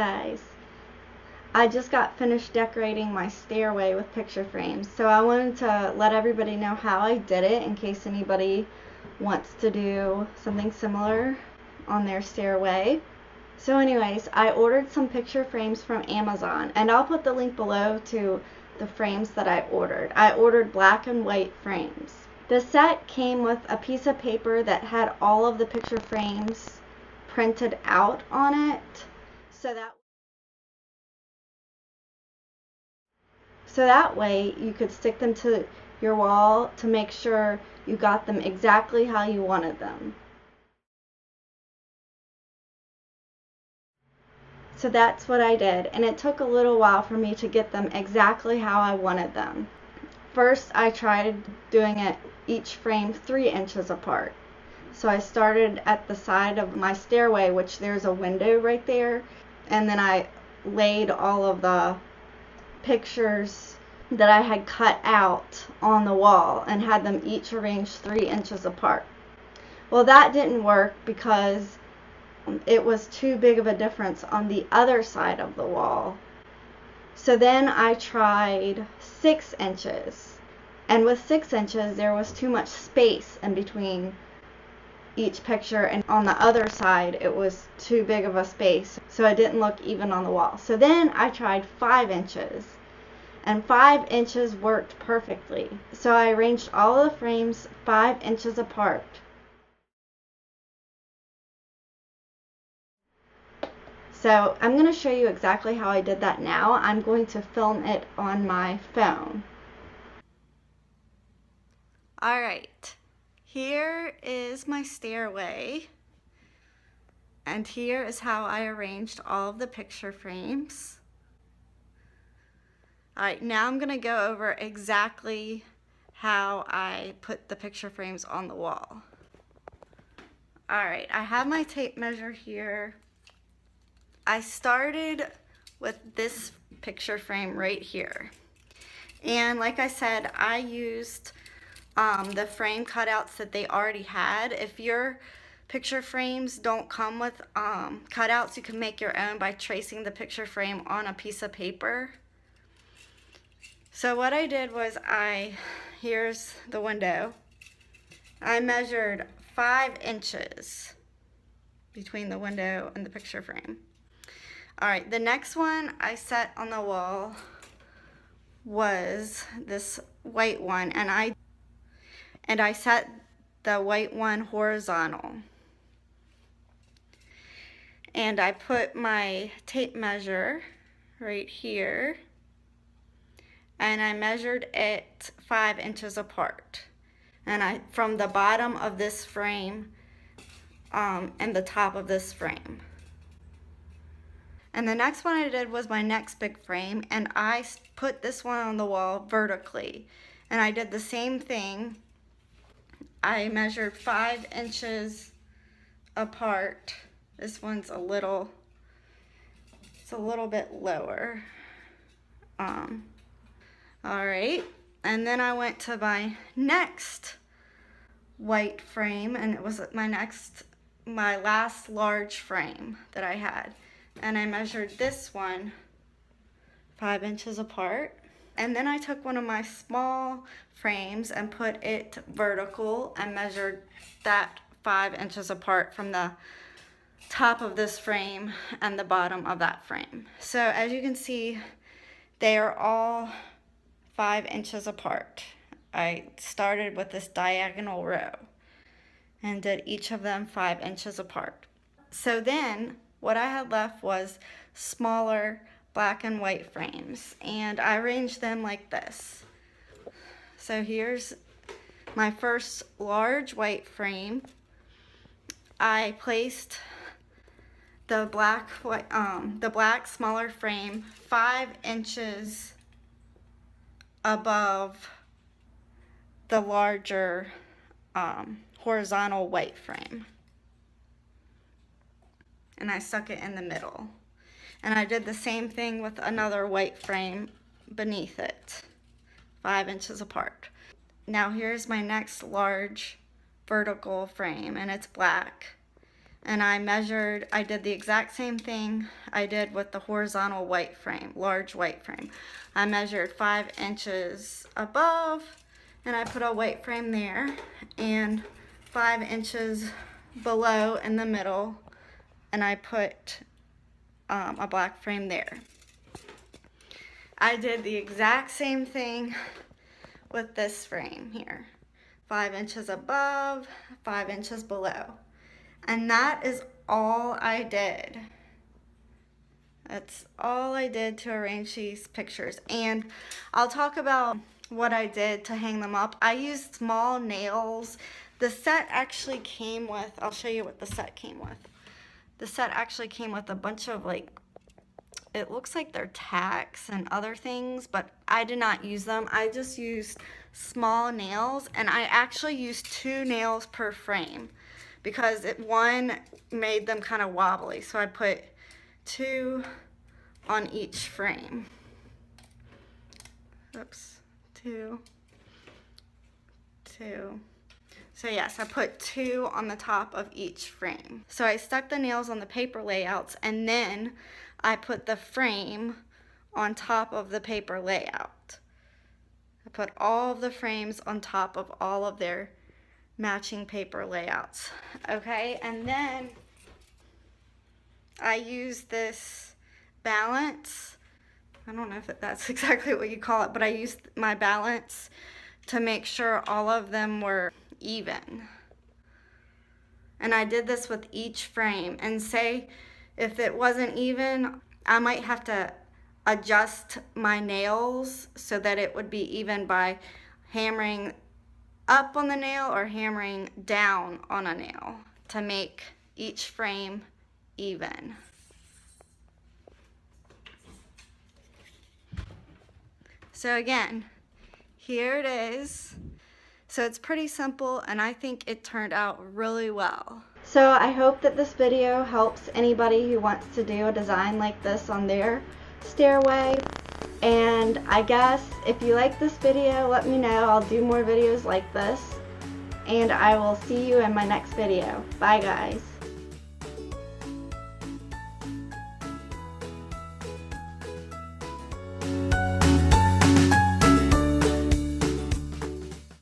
guys, I just got finished decorating my stairway with picture frames, so I wanted to let everybody know how I did it in case anybody wants to do something similar on their stairway. So anyways, I ordered some picture frames from Amazon, and I'll put the link below to the frames that I ordered. I ordered black and white frames. The set came with a piece of paper that had all of the picture frames printed out on it, so that way you could stick them to your wall to make sure you got them exactly how you wanted them. So that's what I did, and it took a little while for me to get them exactly how I wanted them. First, I tried doing it each frame 3 inches apart. So I started at the side of my stairway, which there's a window right there, and then I laid all of the pictures that I had cut out on the wall and had them each arranged 3 inches apart. Well, that didn't work because it was too big of a difference on the other side of the wall. So then I tried 6 inches, and with 6 inches there was too much space in between each picture, and on the other side it was too big of a space, so it didn't look even on the wall. So then I tried 5 inches, and 5 inches worked perfectly. So I arranged all of the frames 5 inches apart. So I'm going to show you exactly how I did that now. I'm going to film it on my phone. Alright, here is my stairway, and here is how I arranged all of the picture frames. Alright, now I'm going to go over exactly how I put the picture frames on the wall. Alright, I have my tape measure here. I started with this picture frame right here. And like I said, I used the frame cutouts that they already had. If your picture frames don't come with cutouts, you can make your own by tracing the picture frame on a piece of paper. So what I did was here's the window. I measured 5 inches between the window and the picture frame. Alright, the next one I set on the wall was this white one, and I set the white one horizontal. And I put my tape measure right here, and I measured it 5 inches apart. And from the bottom of this frame and the top of this frame. And the next one I did was my next big frame, and I put this one on the wall vertically. And I did the same thing. I measured 5 inches apart. This one's a little bit lower. Alright, and then I went to my next white frame, and it was my last large frame that I had. And I measured this one 5 inches apart. And then I took one of my small frames and put it vertical and measured that 5 inches apart from the top of this frame and the bottom of that frame. So as you can see, they are all 5 inches apart. I started with this diagonal row and did each of them 5 inches apart. So then what I had left was smaller black and white frames, and I arranged them like this. So here's my first large white frame. I placed the black smaller frame 5 inches above the larger horizontal white frame. And I stuck it in the middle. And I did the same thing with another white frame beneath it, 5 inches apart. Now here's my next large vertical frame, and it's black. and I did the exact same thing I did with the horizontal white frame, large white frame. I measured 5 inches above, and I put a white frame there, and 5 inches below in the middle, and I put a black frame there. I did the exact same thing with this frame here. 5 inches above, 5 inches below. And that is all I did. That's all I did to arrange these pictures. And I'll talk about what I did to hang them up. I used small nails. The set actually came with, I'll show you what the set came with. The set actually came with a bunch of, like, it looks like they're tacks and other things, but I did not use them. I just used small nails, and I actually used 2 nails per frame because one made them kind of wobbly. So I put 2 on each frame. Oops, 2. So yes, I put 2 on the top of each frame. So I stuck the nails on the paper layouts, and then I put the frame on top of the paper layout. I put all of the frames on top of all of their matching paper layouts. Okay, and then I used this balance. I don't know if that's exactly what you call it, but I used my balance to make sure all of them were even. And I did this with each frame, and say if it wasn't even, I might have to adjust my nails so that it would be even by hammering up on the nail or hammering down on a nail to make each frame even. So again, here it is. So it's pretty simple, and I think it turned out really well. So I hope that this video helps anybody who wants to do a design like this on their stairway. And I guess if you like this video, let me know. I'll do more videos like this. And I will see you in my next video. Bye guys.